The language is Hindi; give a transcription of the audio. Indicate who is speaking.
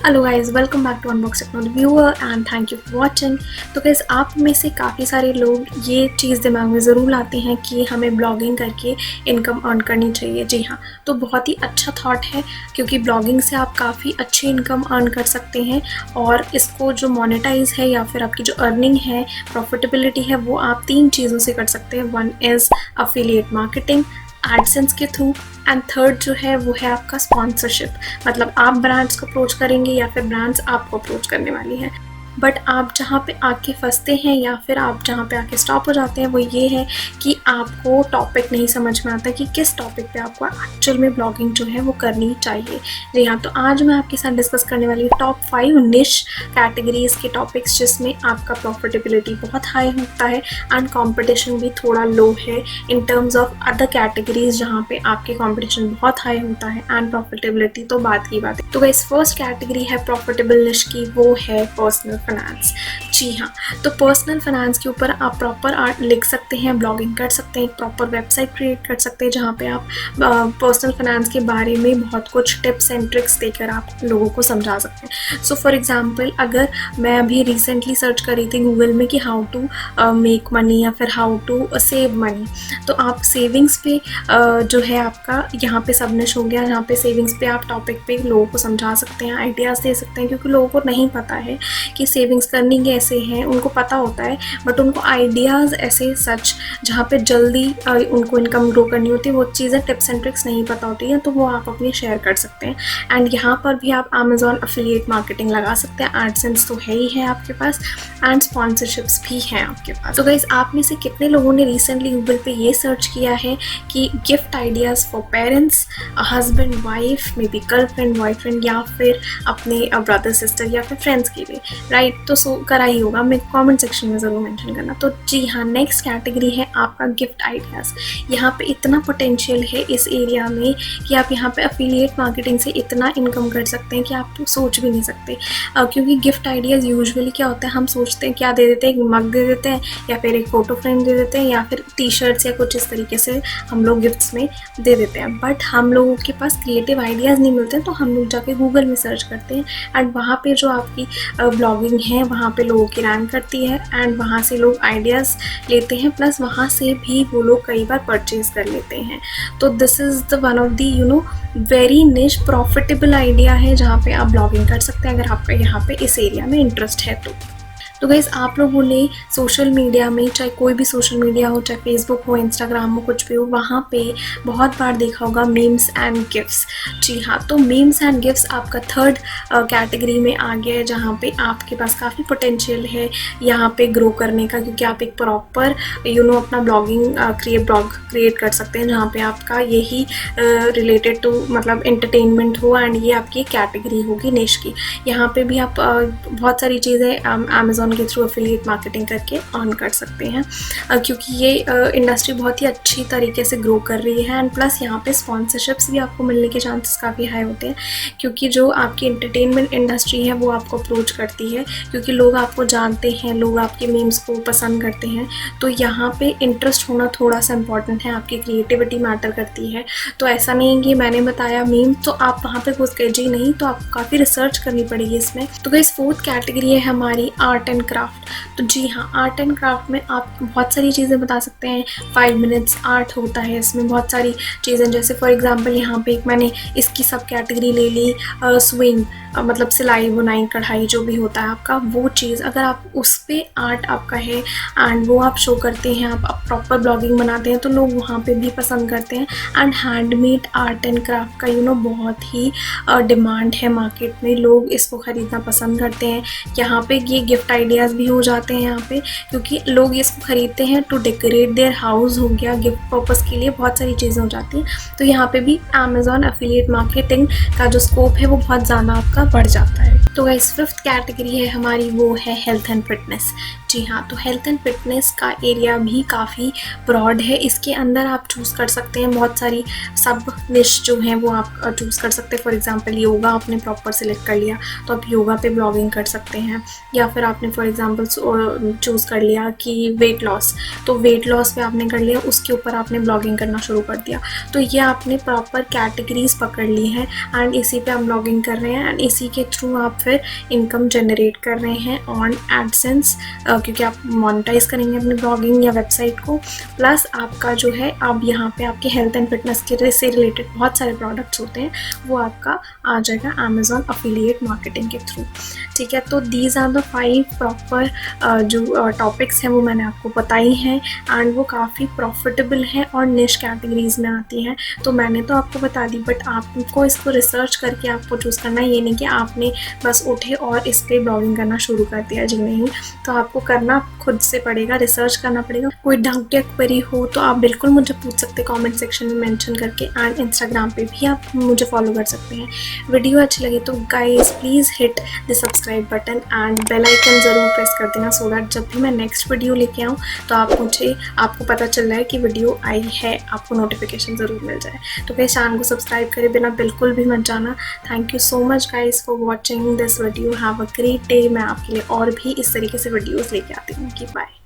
Speaker 1: Hello guys, welcome back to unbox technology viewer and thank you for watching. तो गाइस, आप में से काफ़ी सारे लोग ये चीज़ दिमाग में ज़रूर लाते हैं कि हमें ब्लॉगिंग करके इनकम अर्न करनी चाहिए। जी हाँ, तो बहुत ही अच्छा थॉट है क्योंकि ब्लॉगिंग से आप काफ़ी अच्छी इनकम अर्न कर सकते हैं और इसको जो मोनेटाइज है या फिर आपकी जो अर्निंग है, प्रॉफिटेबिलिटी है, वो आप 3 चीज़ों से कर सकते हैं। One is affiliate marketing, AdSense के थ्रू, एंड थर्ड जो है वो है आपका स्पॉन्सरशिप। मतलब आप ब्रांड्स को अप्रोच करेंगे या फिर ब्रांड्स आपको अप्रोच करने वाली है। बट आप जहाँ पे आके फंसते हैं या फिर आप जहाँ पे आके स्टॉप हो जाते हैं वो ये है कि आपको टॉपिक नहीं समझ में आता कि किस टॉपिक पे आपको एक्चुअल में ब्लॉगिंग जो है वो करनी चाहिए। जी हाँ, तो आज मैं आपके साथ डिस्कस करने वाली हूँ टॉप 5 निश कैटेगरीज के टॉपिक्स जिसमें आपका प्रॉफिटेबिलिटी बहुत हाई होता है एंड कॉम्पिटिशन भी थोड़ा लो है in terms of other categories जहाँ पे आपके कॉम्पिटिशन बहुत हाई होता है एंड प्रॉफिटेबिलिटी तो बात की बात है। तो इस फर्स्ट कैटेगरी है प्रॉफिटेबल निश की, वो है पर्सनल फाइनेंस। जी हाँ, तो पर्सनल फाइनेंस के ऊपर आप प्रॉपर आर्ट लिख सकते हैं, ब्लॉगिंग कर सकते हैं, एक प्रॉपर वेबसाइट क्रिएट कर सकते हैं जहाँ पे आप पर्सनल फाइनेंस के बारे में बहुत कुछ टिप्स एंड ट्रिक्स देकर आप लोगों को समझा सकते हैं। सो फॉर एग्जांपल, अगर मैं अभी रिसेंटली सर्च कर रही थी गूगल में कि हाउ टू मेक मनी या फिर हाउ टू सेव मनी, तो आप सेविंग्स पे जो है आपका यहाँ पे सबनिश हो गया। यहाँ पे सेविंग्स पे आप टॉपिक पे लोगों को समझा सकते हैं, आइडियाज़ दे सकते हैं, क्योंकि लोगों को नहीं पता है कि सेविंग्स करनी कैसे हैं। उनको पता होता है बट उनको आइडियाज़ ऐसे सच जहाँ पे जल्दी उनको इनकम ग्रो करनी होती है वो चीज़ें टिप्स एंड ट्रिक्स नहीं पता होती हैं, तो वो आप अपनी शेयर कर सकते हैं। एंड यहाँ पर भी आप अमेजॉन अफिलिएट मार्केटिंग लगा सकते हैं, एडसेंस तो है ही है आपके पास एंड स्पॉन्सरशिप्स भी हैं आपके पास। तो गाइस, आप में से कितने लोगों ने रिसेंटली गूगल पे ये सर्च किया है कि gift ideas for parents, husband wife, may be girlfriend boyfriend या फिर अपने ब्रदर सिस्टर या फिर फ्रेंड्स के लिए, राइट? तो सो करा ही होगा, मैं कमेंट सेक्शन में ज़रूर मेंशन करना। तो जी हाँ, नेक्स्ट कैटेगरी है आपका गिफ्ट आइडियाज़। यहाँ पे इतना पोटेंशियल है इस एरिया में कि आप यहाँ पे अफिलिएट मार्केटिंग से इतना इनकम कर सकते हैं कि आप तो सोच भी नहीं सकते। क्योंकि गिफ्ट आइडियाज़ यूजुअली क्या होता है, हम सोचते हैं क्या दे देते हैं, एक मग दे देते हैं या फिर एक फ़ोटो फ्रेम दे देते हैं या फिर टी शर्ट्स या कुछ इस तरीके से हम लोग गिफ्ट्स में दे देते हैं। बट हम लोगों के पास क्रिएटिव आइडियाज़ नहीं मिलते, तो हम लोग जाके गूगल में सर्च करते हैं एंड वहाँ पे जो आपकी ब्लॉगिंग है वहाँ पे लोगों की रैंक करती है एंड वहाँ से लोग आइडियाज़ लेते हैं, प्लस वहाँ से भी वो लोग कई बार परचेज़ कर लेते हैं। तो this is the one of the very निश प्रॉफिटेबल आइडिया है जहाँ पे आप ब्लॉगिंग कर सकते हैं अगर आपका यहाँ पे इस एरिया में इंटरेस्ट है तो गाइज़, आप लोगों ने सोशल मीडिया में, चाहे कोई भी सोशल मीडिया हो, चाहे फेसबुक हो, इंस्टाग्राम हो, कुछ भी हो, वहाँ पे बहुत बार देखा होगा मीम्स एंड गिफ्ट्स। जी हाँ, तो मीम्स एंड गिफ्ट्स आपका थर्ड कैटेगरी में आ गया है जहाँ पे आपके पास काफ़ी पोटेंशियल है यहाँ पे ग्रो करने का, क्योंकि आप एक प्रॉपर अपना ब्लॉग क्रिएट कर सकते हैं जहाँ पे आपका यही रिलेटेड टू मतलब एंटरटेनमेंट हो एंड ये आपकी कैटेगरी होगी निश की। यहाँ पे भी आप बहुत सारी चीज़ें अमेजॉन के थ्रू अफिलिएट मार्केटिंग करके अर्न कर सकते हैं, क्योंकि ये इंडस्ट्री बहुत ही अच्छी तरीके से ग्रो कर रही है एंड प्लस यहाँ पे स्पॉन्सरशिप्स भी आपको मिलने के चांसेस काफ़ी हाई होते हैं, क्योंकि जो आपकी एंटरटेनमेंट इंडस्ट्री है वो आपको अप्रोच करती है, क्योंकि लोग आपको जानते हैं, लोग आपके मीम्स को पसंद करते हैं। तो यहाँ पे इंटरेस्ट होना थोड़ा सा इंपॉर्टेंट है, आपकी क्रिएटिविटी मैटर करती है। तो ऐसा नहीं कि मैंने बताया मीम तो आप वहाँ पे घुस गए, जी नहीं, तो आपको काफ़ी रिसर्च करनी पड़ेगी इसमें। तो गाइस, फोर्थ कैटेगरी है हमारी आर्ट एंड क्राफ्ट। तो जी हाँ, आर्ट एंड क्राफ्ट में आप बहुत सारी चीज़ें बता सकते हैं। 5 मिनट्स आर्ट होता है इसमें, बहुत सारी चीज़ें, जैसे फॉर एग्जांपल यहाँ पे एक मैंने इसकी सब कैटेगरी ले ली, स्विंग मतलब सिलाई बुनाई कढ़ाई जो भी होता है आपका, वो चीज़ अगर आप उस पर आर्ट आपका है एंड वो आप शो करते हैं, आप प्रॉपर ब्लॉगिंग बनाते हैं, तो लोग वहाँ पे भी पसंद करते हैं। And handmade art and craft का बहुत ही डिमांड है मार्केट में, लोग इसको ख़रीदना पसंद करते हैं। यहाँ पे ये गिफ्ट आइडियाज़ भी हो जाते हैं यहाँ पे, क्योंकि लोग इसको ख़रीदते हैं टू डेकोरेट देयर हाउस, हो गया गिफ्ट पर्पज़ के लिए, बहुत सारी चीज़ें हो जाती हैं। तो यहाँ पे भी अमेजॉन अफिलिएट मार्केटिंग का जो स्कोप है वो बहुत ज़्यादा आपका बढ़ जाता है। तो गाइस, फिफ्थ कैटेगरी है हमारी, वो है हेल्थ एंड फिटनेस। जी हाँ, तो हेल्थ एंड फिटनेस का एरिया भी काफ़ी ब्रॉड है, इसके अंदर आप चूज़ कर सकते हैं बहुत सारी सब निश जो हैं वो आप चूज़ कर सकते हैं। फॉर एग्जांपल, योगा आपने प्रॉपर सिलेक्ट कर लिया तो आप योगा पे ब्लॉगिंग कर सकते हैं, या फिर आपने फॉर एग्जांपल चूज़ कर लिया कि वेट लॉस, तो वेट लॉस पे आपने कर लिया, उसके ऊपर आपने ब्लॉगिंग करना शुरू कर दिया। तो ये आपने प्रॉपर कैटेगरीज पकड़ ली है एंड इसी पे आप ब्लॉगिंग कर रहे हैं एंड इसी के थ्रू आप आप फिर इनकम जनरेट कर रहे हैं ऑन एडसेंस, क्योंकि आप मोनेटाइज करेंगे अपनी ब्लॉगिंग या वेबसाइट को। प्लस आपका जो है अब यहाँ पे आपके हेल्थ एंड फिटनेस के से रिलेटेड बहुत सारे प्रोडक्ट्स होते हैं, वो आपका आ जाएगा अमेज़ॉन अफिलिएट मार्केटिंग के थ्रू। ठीक है, तो दीज आर द 5 प्रॉपर जो टॉपिक्स हैं वो मैंने आपको बताई हैं, एंड वो काफ़ी प्रॉफिटेबल हैं और निश कैटेगरीज में आती हैं। तो मैंने तो आपको बता दी, बट आपको इसको रिसर्च करके आपको चूज़ करना है। ये नहीं कि आपने बस उठे और इस पर ब्लॉगिंग करना शुरू कर दिया, जी नहीं। तो आपको करना खुद से पड़ेगा, रिसर्च करना पड़ेगा। कोई डाउट या क्वेरी हो तो आप बिल्कुल मुझे पूछ सकते हैं कमेंट सेक्शन में मेंशन करके, एंड इंस्टाग्राम पे भी आप मुझे फॉलो कर सकते हैं। वीडियो अच्छी लगी तो guys please hit the subscribe button and bell icon ज़रूर प्रेस कर देना, सो दैट जब भी मैं नेक्स्ट वीडियो लेके आऊँ तो आपको पता चल रहा है कि वीडियो आई है, आपको नोटिफिकेशन ज़रूर मिल जाए। तो गाइस चैनल को सब्सक्राइब करे बिना बिल्कुल भी मत जाना। Thank you so much guys for watching this video. Have a great day. मैं आपके लिए और भी इस तरीके से वीडियोज़ लेके आती हूँ। बाय।